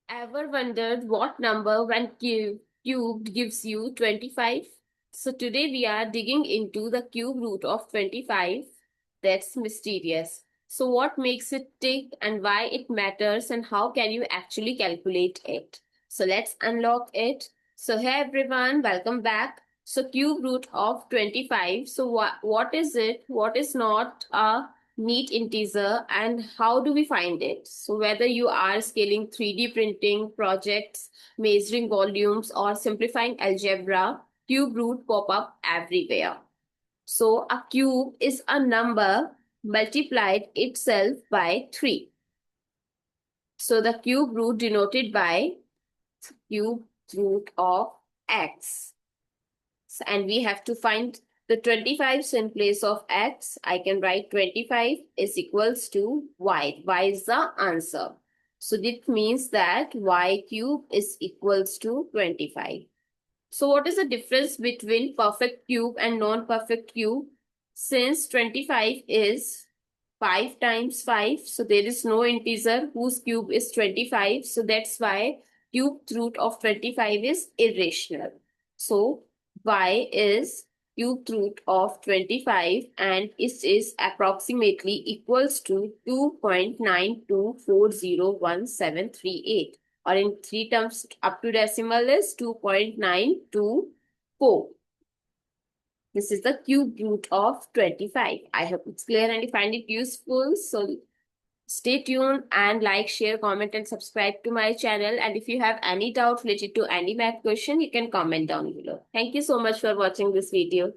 Ever wondered what number when cubed gives you 25? So today we are digging into the cube root of 25. That's mysterious. So what makes it tick and why it matters and how can you actually calculate it? So let's unlock it. So hey everyone, welcome back. So cube root of 25. So what is it? What is not a neat integer and how do we find it? So whether you are scaling 3D printing projects, measuring volumes or simplifying algebra, cube root pop up everywhere. So a cube is a number multiplied itself by 3. So the cube root denoted by cube root of x. And we have to find the 25 in place of x. I can write 25 is equals to y. Y is the answer. So this means that y cube is equals to 25. So what is the difference between perfect cube and non-perfect cube? Since 25 is 5 times 5, so there is no integer whose cube is 25. So that's why cube root of 25 is irrational. So y is cube root of 25 and it is approximately equals to 2.92401738, or in 3 terms up to decimal is 2.924. This is the cube root of 25. I hope it's clear and you find it useful. So stay tuned and like, share, comment and subscribe to my channel. And if you have any doubt related to any math question, you can comment down below. Thank you so much for watching this video.